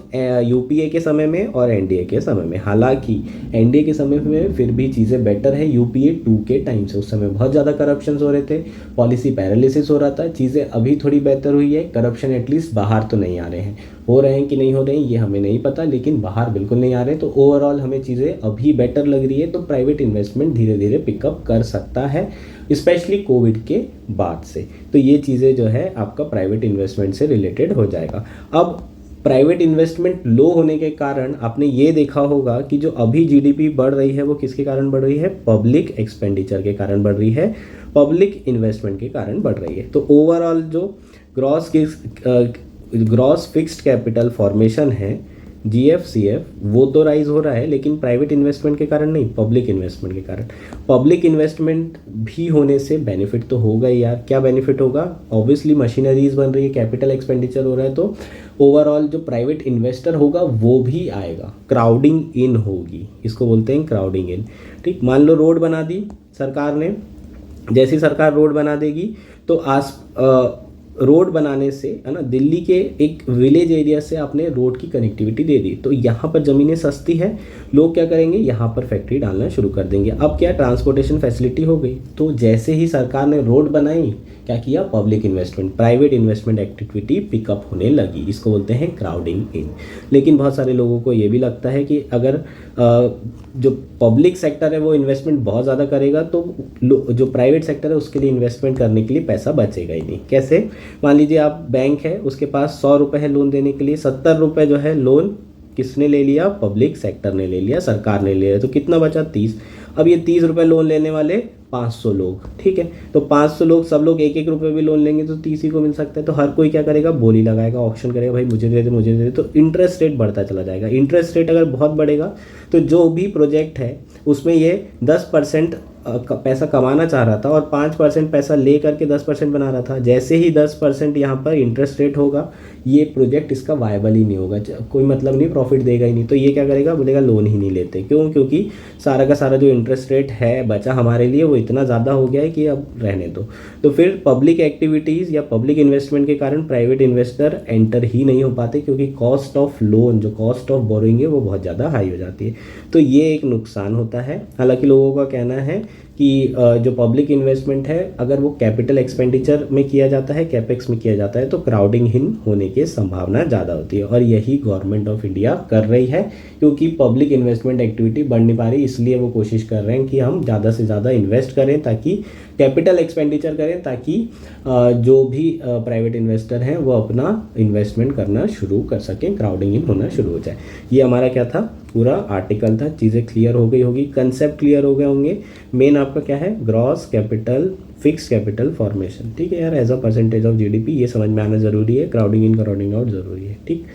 यूपीए के समय में और एनडीए के समय में। हालांकि एनडीए के समय में फिर भी चीज़ें बेटर है यूपीए 2 के टाइम से। उस समय बहुत ज़्यादा करप्शन हो रहे थे, पॉलिसी पैरालिसिस हो रहा था। चीज़ें अभी थोड़ी बेहतर हुई है, करप्शन एटलीस्ट बाहर तो नहीं आ रहे हैं। हो रहे हैं कि नहीं हो रहे हैं ये हमें नहीं पता, लेकिन बाहर बिल्कुल नहीं आ रहे। तो ओवरऑल हमें चीज़ें अभी बेटर लग रही है। तो प्राइवेट इन्वेस्टमेंट धीरे धीरे पिकअप कर सकता है, स्पेशली कोविड के बाद से। तो ये चीज़ें जो है आपका प्राइवेट इन्वेस्टमेंट से रिलेटेड हो जाएगा। अब प्राइवेट इन्वेस्टमेंट लो होने के कारण आपने ये देखा होगा कि जो अभी जीडीपी बढ़ रही है वो किसके कारण बढ़ रही है? पब्लिक एक्सपेंडिचर के कारण बढ़ रही है, पब्लिक इन्वेस्टमेंट के कारण बढ़ रही है। तो ओवरऑल जो ग्रॉस फिक्स्ड कैपिटल फॉर्मेशन है जीएफसीएफ, वो तो राइज हो रहा है, लेकिन प्राइवेट इन्वेस्टमेंट के कारण नहीं, पब्लिक इन्वेस्टमेंट के कारण। पब्लिक इन्वेस्टमेंट भी होने से बेनिफिट तो होगा ही यार। क्या बेनिफिट होगा? ऑब्वियसली मशीनरीज बन रही है, कैपिटल एक्सपेंडिचर हो रहा है, तो ओवरऑल जो प्राइवेट इन्वेस्टर होगा वो भी आएगा, क्राउडिंग इन होगी, इसको बोलते हैं क्राउडिंग इन। ठीक, मान लो रोड बना दी सरकार ने, जैसी सरकार रोड बना देगी तो रोड बनाने से है ना, दिल्ली के एक विलेज एरिया से आपने रोड की कनेक्टिविटी दे दी, तो यहाँ पर ज़मीनें सस्ती है, लोग क्या करेंगे? यहाँ पर फैक्ट्री डालना शुरू कर देंगे। अब क्या, ट्रांसपोर्टेशन फैसिलिटी हो गई। तो जैसे ही सरकार ने रोड बनाई, क्या किया? Public investment, private investment activity pickup होने लगी। इसको बोलते हैं क्राउडिंग इन। लेकिन बहुत सारे लोगों को ये भी लगता है कि अगर जो पब्लिक सेक्टर है वो इन्वेस्टमेंट बहुत ज़्यादा करेगा तो जो प्राइवेट सेक्टर है उसके लिए इन्वेस्टमेंट करने के लिए पैसा बचेगा ही नहीं। कैसे? मान लीजिए आप बैंक है, उसके पास 100 रुपये है लोन देने के लिए, 70 रुपये जो है लोन किसने ले लिया? पब्लिक सेक्टर ने ले लिया, सरकार ने ले लिया। तो कितना बचा? 30। अब ये 30 रुपये लोन लेने वाले 500 लोग, ठीक है, तो 500 लोग, सब लोग 1-1 रुपये भी लोन लेंगे तो 30 ही को मिल सकता है। तो हर कोई क्या करेगा? बोली लगाएगा, ऑप्शन करेगा, भाई मुझे दे दे, मुझे दे दे। तो इंटरेस्ट रेट बढ़ता चला जाएगा। इंटरेस्ट रेट अगर बहुत बढ़ेगा तो जो भी प्रोजेक्ट है उसमें ये 10% पैसा कमाना चाह रहा था और 5% पैसा ले करके 10% बना रहा था। जैसे ही 10% यहाँ पर इंटरेस्ट रेट होगा, ये प्रोजेक्ट इसका वायबल ही नहीं होगा, कोई मतलब नहीं, प्रॉफिट देगा ही नहीं। तो ये क्या करेगा? बोलेगा लोन ही नहीं लेते। क्यों? क्योंकि सारा का सारा जो इंटरेस्ट रेट है बचा हमारे लिए वो इतना ज़्यादा हो गया है कि अब रहने दो। तो फिर पब्लिक एक्टिविटीज़ या पब्लिक इन्वेस्टमेंट के कारण प्राइवेट इन्वेस्टर एंटर ही नहीं हो पाते, क्योंकि कॉस्ट ऑफ लोन, जो कॉस्ट ऑफ बोरोइंग है वो बहुत ज़्यादा हाई हो जाती है। तो ये एक नुकसान होता है। हालांकि लोगों का कहना है कि जो पब्लिक इन्वेस्टमेंट है अगर वो कैपिटल एक्सपेंडिचर में किया जाता है, कैपेक्स में किया जाता है, तो क्राउडिंग इन होने की संभावना ज़्यादा होती है। और यही गवर्नमेंट ऑफ इंडिया कर रही है, क्योंकि पब्लिक इन्वेस्टमेंट एक्टिविटी बढ़ नहीं पा रही, इसलिए वो कोशिश कर रहे हैं कि हम ज़्यादा से ज़्यादा इन्वेस्ट करें, ताकि कैपिटल एक्सपेंडिचर करें, ताकि जो भी प्राइवेट इन्वेस्टर हैं वो अपना इन्वेस्टमेंट करना शुरू कर सकें, क्राउडिंग इन होना शुरू हो जाए। ये हमारा क्या था? पूरा आर्टिकल था। चीज़ें क्लियर हो गई होगी, कंसेप्ट क्लियर हो गए होंगे। मेन आपका क्या है, gross capital fix capital formation. ठीक है यार, as a percentage of GDP, ये समझ में आना जरूरी है। क्राउडिंग इन क्राउडिंग आउट जरूरी है। ठीक,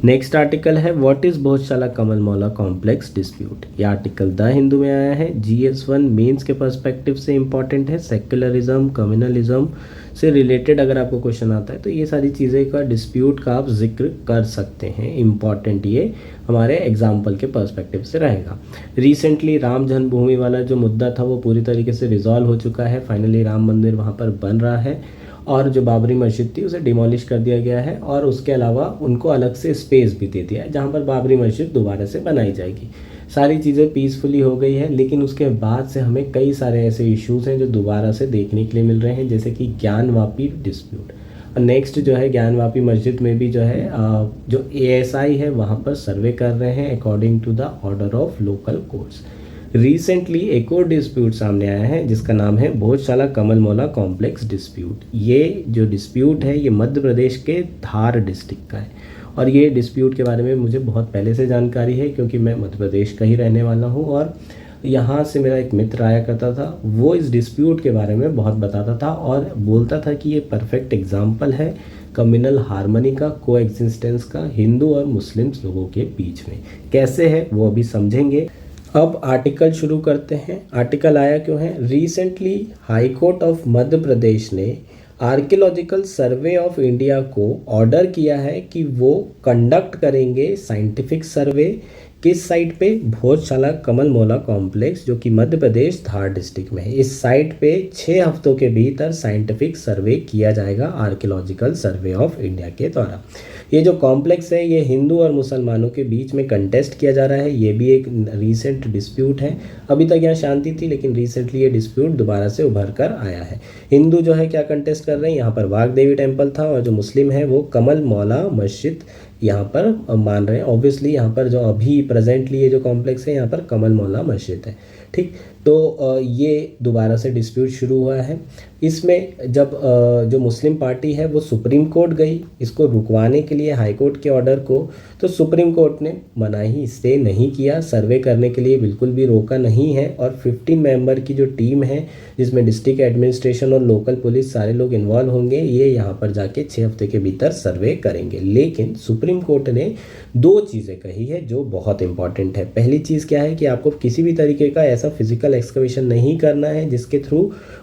नेक्स्ट आर्टिकल है व्हाट इज भोजशाला कमल मौला कॉम्प्लेक्स डिस्प्यूट। ये आर्टिकल द हिंदू में आया है। GS1 मेंस के पर्सपेक्टिव से इंपॉर्टेंट है। सेक्युलरिज्म कम्युनलिज्म से रिलेटेड अगर आपको क्वेश्चन आता है तो ये सारी चीज़ें का डिस्प्यूट का आप जिक्र कर सकते हैं। इंपॉर्टेंट ये हमारे एग्जाम्पल के पर्सपेक्टिव से रहेगा। रिसेंटली राम जन्मभूमि वाला जो मुद्दा था वो पूरी तरीके से रिजॉल्व हो चुका है। फाइनली राम मंदिर वहाँ पर बन रहा है और जो बाबरी मस्जिद थी उसे डिमोलिश कर दिया गया है और उसके अलावा उनको अलग से स्पेस भी दे दिया है जहाँ पर बाबरी मस्जिद दोबारा से बनाई जाएगी। सारी चीज़ें पीसफुली हो गई है, लेकिन उसके बाद से हमें कई सारे ऐसे इश्यूज हैं जो दोबारा से देखने के लिए मिल रहे हैं, जैसे कि ज्ञानवापी डिस्प्यूट। और नेक्स्ट जो है ज्ञानवापी मस्जिद में भी जो है जो ASI है वहाँ पर सर्वे कर रहे हैं according to the order of local courts. Recently एक और डिस्प्यूट सामने आया है जिसका नाम है भोजशाला कमल मौला कॉम्प्लेक्स डिस्प्यूट। ये जो डिस्प्यूट है ये मध्य प्रदेश के धार डिस्ट्रिक्ट का है और ये डिस्प्यूट के बारे में मुझे बहुत पहले से जानकारी है क्योंकि मैं मध्य प्रदेश का ही रहने वाला हूँ और यहाँ से मेरा एक मित्र आया करता था। वो इस डिस्प्यूट के बारे में बहुत बताता था और बोलता था कि ये परफेक्ट एग्जाम्पल है कम्युनल हार्मनी का, को एग्जिस्टेंस का हिंदू और मुस्लिम्स लोगों के बीच में। कैसे है वो अभी समझेंगे। अब आर्टिकल शुरू करते हैं। आर्टिकल आया क्यों है, recently high court of Madhya Pradesh ने आर्कियोलॉजिकल सर्वे ऑफ इंडिया को ऑर्डर किया है कि वो कंडक्ट करेंगे साइंटिफिक सर्वे किस साइट पे, भोजशाला कमल मौला कॉम्प्लेक्स जो कि मध्य प्रदेश धार डिस्ट्रिक्ट में है। इस साइट पे 6 हफ्तों के भीतर साइंटिफिक सर्वे किया जाएगा आर्कियोलॉजिकल सर्वे ऑफ इंडिया के द्वारा। ये जो कॉम्प्लेक्स है ये हिंदू और मुसलमानों के बीच में कंटेस्ट किया जा रहा है। ये भी एक रीसेंट डिस्प्यूट है। अभी तक यहाँ शांति थी लेकिन रिसेंटली ये डिस्प्यूट दोबारा से उभर कर आया है। हिंदू जो है क्या कंटेस्ट कर रहे हैं, यहाँ पर वागदेवी टेम्पल था और जो मुस्लिम है वो कमल मौला मस्जिद यहाँ पर मान रहे हैं। ऑब्वियसली यहाँ पर जो अभी प्रेजेंटली ये जो कॉम्प्लेक्स है यहाँ पर कमल मौला मस्जिद है। ठीक, तो ये दोबारा से डिस्प्यूट शुरू हुआ है। इसमें जब जो मुस्लिम पार्टी है वो सुप्रीम कोर्ट गई इसको रुकवाने के लिए हाई कोर्ट के ऑर्डर को, तो सुप्रीम कोर्ट ने मनाही स्टे नहीं किया, सर्वे करने के लिए बिल्कुल भी रोका नहीं है। और 15 मेंबर की जो टीम है जिसमें डिस्ट्रिक्ट एडमिनिस्ट्रेशन और लोकल पुलिस सारे लोग इन्वॉल्व होंगे, ये यहाँ पर जाके 6 हफ्ते के भीतर सर्वे करेंगे। लेकिन सुप्रीम कोर्ट ने 2 चीज़ें कही है जो बहुत इंपॉर्टेंट है। पहली चीज़ क्या है कि आपको किसी भी तरीके का ऐसा फिजिकल एक्सकवेशन नहीं करना है जिसके थ्रू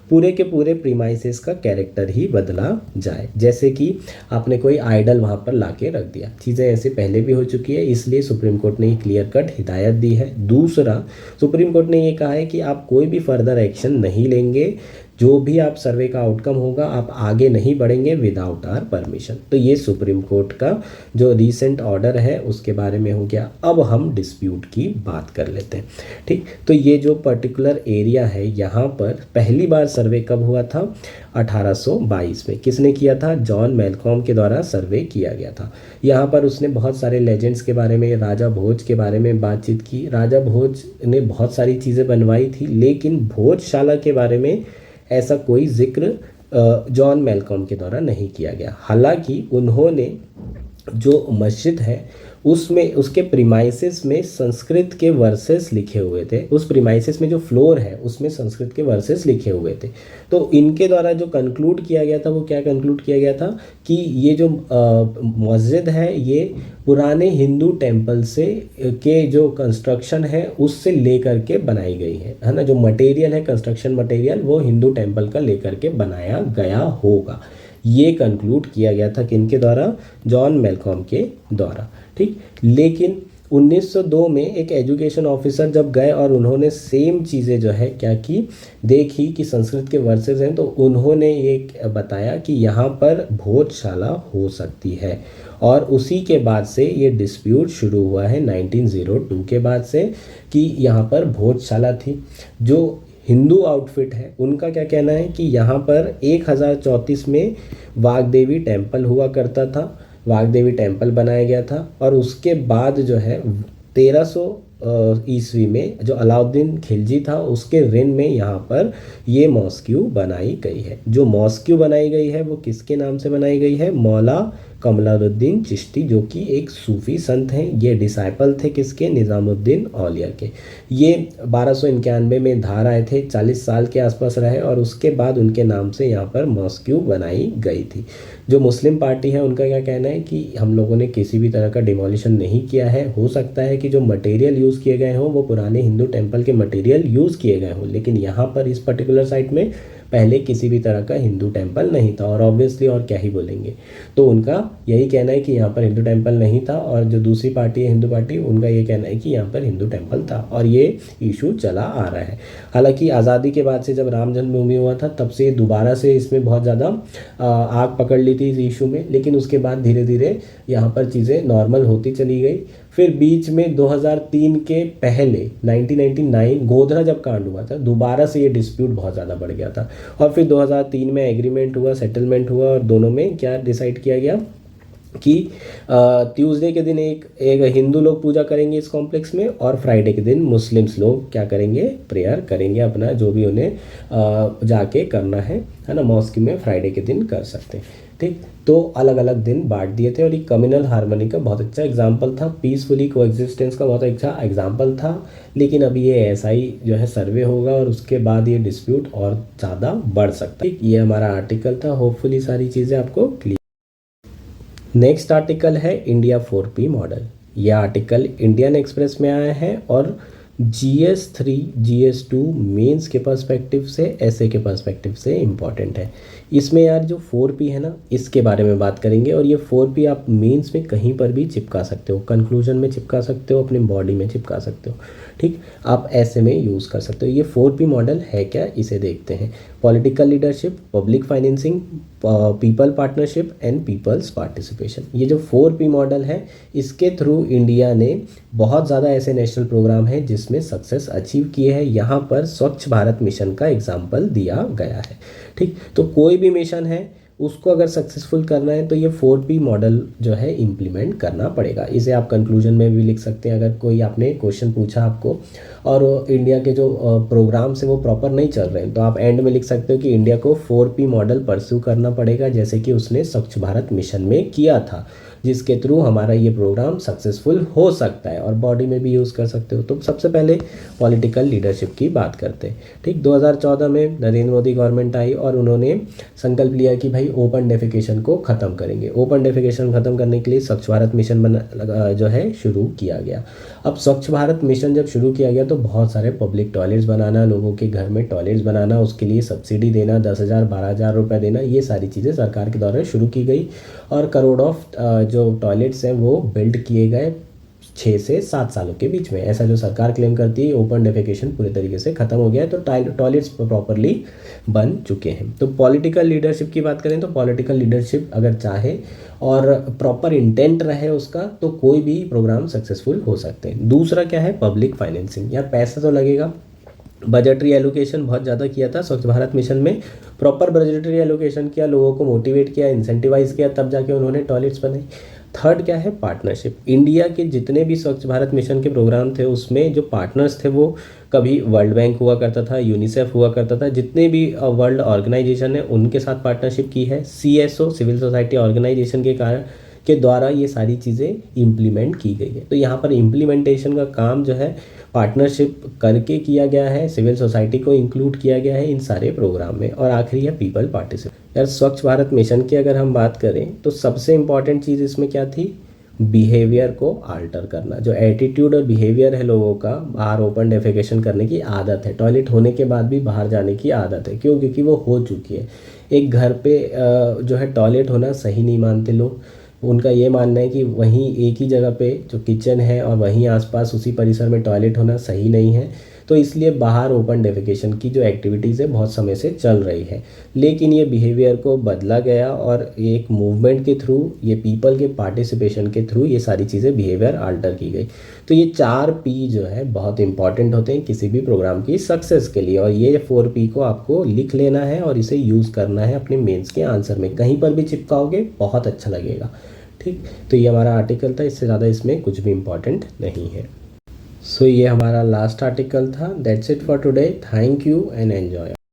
पूरे के पूरे प्रीमाइसेस का कैरेक्टर ही बदला जाए, जैसे कि आपने कोई आइडल वहाँ पर लाके रख दिया। चीज़ें ऐसे पहले भी हो चुकी है, इसलिए सुप्रीम कोर्ट ने क्लियर कट हिदायत दी है। दूसरा, सुप्रीम कोर्ट ने ये कहा है कि आप कोई भी फर्दर एक्शन नहीं लेंगे, जो भी आप सर्वे का आउटकम होगा आप आगे नहीं बढ़ेंगे विदाउट आवर परमिशन। तो ये सुप्रीम कोर्ट का जो रीसेंट ऑर्डर है उसके बारे में हो गया। अब हम डिस्प्यूट की बात कर लेते हैं। ठीक, तो ये जो पर्टिकुलर एरिया है यहाँ पर पहली बार सर्वे कब हुआ था, 1822 में। किसने किया था, जॉन मेलकॉम के द्वारा सर्वे किया गया था। यहाँ पर उसने बहुत सारे लेजेंड्स के बारे में, राजा भोज के बारे में बातचीत की। राजा भोज ने बहुत सारी चीज़ें बनवाई थी लेकिन भोजशाला के बारे में ऐसा कोई जिक्र जॉन मेलकॉम के द्वारा नहीं किया गया। हालांकि उन्होंने जो मस्जिद है उसमें उसके प्रीमाइसेस में संस्कृत के वर्सेस लिखे हुए थे। उस प्रीमाइसेस में जो फ्लोर है उसमें संस्कृत के वर्सेस लिखे हुए थे। तो इनके द्वारा जो कंक्लूड किया गया था वो क्या कंक्लूड किया गया था कि ये जो मस्जिद है ये पुराने हिंदू टेम्पल से के जो कंस्ट्रक्शन है उससे लेकर के बनाई गई है ना। जो मटेरियल है कंस्ट्रक्शन मटेरियल वो हिंदू टेम्पल का लेकर के बनाया गया होगा। ये कंक्लूड किया गया था किनके द्वारा, जॉन मेलकॉम के द्वारा। ठीक, लेकिन 1902 में एक एजुकेशन ऑफिसर जब गए और उन्होंने सेम चीज़ें जो है क्या की, देखी कि संस्कृत के वर्सेस हैं, तो उन्होंने ये बताया कि यहाँ पर भोजशाला हो सकती है। और उसी के बाद से ये डिस्प्यूट शुरू हुआ है 1902 के बाद से कि यहाँ पर भोजशाला थी। जो हिंदू आउटफिट है उनका क्या कहना है कि यहाँ पर 1034 में वागदेवी टेम्पल हुआ करता था, वागदेवी टेम्पल बनाया गया था। और उसके बाद जो है 1300 ईस्वी में जो अलाउद्दीन खिलजी था उसके रेन में यहाँ पर ये मॉस्क्यू बनाई गई है। जो मॉस्क्यू बनाई गई है वो किसके नाम से बनाई गई है, मौला कमलाउद्दीन चिश्ती, जो कि एक सूफ़ी संत हैं। ये डिसाइपल थे किसके? निज़ामुद्दीन औलिया के। ये 1291 में धार आए थे, 40 साल के आसपास रहे और उसके बाद उनके नाम से यहाँ पर मॉस्क्यू बनाई गई थी। जो मुस्लिम पार्टी है उनका क्या कहना है कि हम लोगों ने किसी भी तरह का डिमोलिशन नहीं किया है। हो सकता है कि जो मटेरियल यूज़ किए गए हों वो पुराने हिंदू टेम्पल के मटेरियल यूज़ किए गए हों, लेकिन यहाँ पर इस पर्टिकुलर साइट में पहले किसी भी तरह का हिंदू टेम्पल नहीं था। और ऑब्वियसली और क्या ही बोलेंगे, तो उनका यही कहना है कि यहाँ पर हिंदू टेम्पल नहीं था। और जो दूसरी पार्टी है हिंदू पार्टी, उनका ये कहना है कि यहाँ पर हिंदू टेम्पल था और ये इशू चला आ रहा है। हालांकि आज़ादी के बाद से जब राम जन्मभूमि हुआ था तब से दोबारा से इसमें बहुत ज़्यादा आग पकड़ ली थी इस इशू में, लेकिन उसके बाद धीरे धीरे यहाँ पर चीज़ें नॉर्मल होती चली गई। फिर बीच में 2003 के पहले 1999 गोधरा जब कांड हुआ था, दोबारा से ये डिस्प्यूट बहुत ज़्यादा बढ़ गया था और फिर 2003 में एग्रीमेंट हुआ, सेटलमेंट हुआ और दोनों में क्या डिसाइड किया गया कि ट्यूसडे के दिन एक हिंदू लोग पूजा करेंगे इस कॉम्प्लेक्स में और फ्राइडे के दिन मुस्लिम्स लोग क्या करेंगे? प्रेयर करेंगे, अपना जो भी उन्हें जाके करना है ना, मॉस्क में फ्राइडे के दिन कर सकते हैं। ठीक, तो अलग अलग दिन बांट दिए थे और ये कम्युनल हार्मनी का बहुत अच्छा एग्जाम्पल था, पीसफुली कोएग्जिस्टेंस का बहुत अच्छा एग्जाम्पल था। लेकिन अभी ये एसआई जो है सर्वे होगा और उसके बाद ये डिस्प्यूट और ज़्यादा बढ़ सकता है। ये हमारा आर्टिकल था, होपफुली सारी चीज़ें आपको क्लियर। नेक्स्ट आर्टिकल है इंडिया 4P मॉडल। यह आर्टिकल इंडियन एक्सप्रेस में आया है और GS3 GS2 मेंस के पर्सपेक्टिव से, ऐसे के पर्सपेक्टिव से इम्पॉर्टेंट है। इसमें यार जो 4P है ना, इसके बारे में बात करेंगे और ये 4P आप मेंस में कहीं पर भी चिपका सकते हो, कंक्लूजन में चिपका सकते हो, अपने बॉडी में चिपका सकते हो। ठीक, आप ऐसे में यूज़ कर सकते हो। ये 4P मॉडल है क्या, इसे देखते हैं। Political leadership, public financing, people partnership and peoples participation. ये जो 4P मॉडल है, इसके थ्रू इंडिया ने बहुत ज़्यादा ऐसे नेशनल प्रोग्राम हैं जिसमें सक्सेस अचीव किए हैं। यहाँ पर स्वच्छ भारत मिशन का एग्जाम्पल दिया गया है। ठीक, तो कोई भी मिशन है उसको अगर सक्सेसफुल करना है तो ये 4P मॉडल जो है इम्प्लीमेंट करना पड़ेगा। इसे आप कंक्लूजन में भी लिख सकते हैं। अगर कोई आपने क्वेश्चन पूछा आपको और इंडिया के जो प्रोग्राम्स हैं वो प्रॉपर नहीं चल रहे हैं, तो आप एंड में लिख सकते हो कि इंडिया को 4P मॉडल परस्यू करना पड़ेगा, जैसे कि उसने स्वच्छ भारत मिशन में किया था, जिसके थ्रू हमारा ये प्रोग्राम सक्सेसफुल हो सकता है और बॉडी में भी यूज़ कर सकते हो। तो सबसे पहले पॉलिटिकल लीडरशिप की बात करते हैं। ठीक, 2014 में नरेंद्र मोदी गवर्नमेंट आई और उन्होंने संकल्प लिया कि भाई ओपन डेफिकेशन को ख़त्म करेंगे। ओपन डेफिकेशन ख़त्म करने के लिए स्वच्छ भारत मिशन जो है शुरू किया गया। अब स्वच्छ भारत मिशन जब शुरू किया गया तो बहुत सारे पब्लिक टॉयलेट्स बनाना, लोगों के घर में टॉयलेट्स बनाना, उसके लिए सब्सिडी देना, 10,000 12,000 रुपये देना, ये सारी चीज़ें सरकार के द्वारा शुरू की गई और करोड़ ऑफ जो टॉयलेट्स हैं वो बिल्ड किए गए 6 से 7 सालों के बीच में। ऐसा जो सरकार क्लेम करती है, ओपन डेफिकेशन पूरे तरीके से ख़त्म हो गया है, तो टॉयलेट्स प्रॉपरली बन चुके हैं। तो पॉलिटिकल लीडरशिप की बात करें तो पॉलिटिकल लीडरशिप अगर चाहे और प्रॉपर इंटेंट रहे उसका, तो कोई भी प्रोग्राम सक्सेसफुल हो सकते हैं। दूसरा क्या है? Public financing. यार पैसा तो लगेगा, बजटरी एलोकेशन बहुत ज़्यादा किया था स्वच्छ भारत मिशन में, प्रॉपर बजटरी एलोकेशन किया, लोगों को मोटिवेट किया, इंसेंटिवाइज किया, तब जाके उन्होंने टॉयलेट्स बनाई। थर्ड क्या है? पार्टनरशिप। इंडिया के जितने भी स्वच्छ भारत मिशन के प्रोग्राम थे उसमें जो पार्टनर्स थे वो कभी वर्ल्ड बैंक हुआ करता था, यूनिसेफ हुआ करता था, जितने भी वर्ल्ड ऑर्गेनाइजेशन है उनके साथ पार्टनरशिप की है। CSO सिविल सोसाइटी ऑर्गेनाइजेशन के द्वारा ये सारी चीज़ें इम्प्लीमेंट की गई है। तो यहाँ पर इम्प्लीमेंटेशन का काम जो है पार्टनरशिप करके किया गया है, सिविल सोसाइटी को इंक्लूड किया गया है इन सारे प्रोग्राम में। और आखिरी है पीपल पार्टिसिपेट। यार स्वच्छ भारत मिशन की अगर हम बात करें तो सबसे इम्पॉर्टेंट चीज़ इसमें क्या थी? बिहेवियर को आल्टर करना। जो एटीट्यूड और बिहेवियर है लोगों का, बाहर ओपन डेफिकेशन करने की आदत है, टॉयलेट होने के बाद भी बाहर जाने की आदत है। क्यों? क्योंकि वो हो चुकी है। एक घर पे जो है टॉयलेट होना सही नहीं मानते लोग। उनका ये मानना है कि वहीं एक ही जगह पे जो किचन है और वहीं आसपास उसी परिसर में टॉयलेट होना सही नहीं है। तो इसलिए बाहर ओपन डेफिकेशन की जो एक्टिविटीज़ है बहुत समय से चल रही है। लेकिन ये बिहेवियर को बदला गया और एक मूवमेंट के थ्रू, ये पीपल के पार्टिसिपेशन के थ्रू ये सारी चीज़ें बिहेवियर आल्टर की गई। तो ये 4P जो है बहुत इंपॉर्टेंट होते हैं किसी भी प्रोग्राम की सक्सेस के लिए, और ये 4P को आपको लिख लेना है और इसे यूज़ करना है अपने मेंस के आंसर में। कहीं पर भी चिपकाओगे बहुत अच्छा लगेगा। ठीक, तो ये हमारा आर्टिकल था, इससे ज़्यादा इसमें कुछ भी इम्पॉर्टेंट नहीं है। सो ये हमारा लास्ट आर्टिकल था। That's it for today. Thank you and enjoy.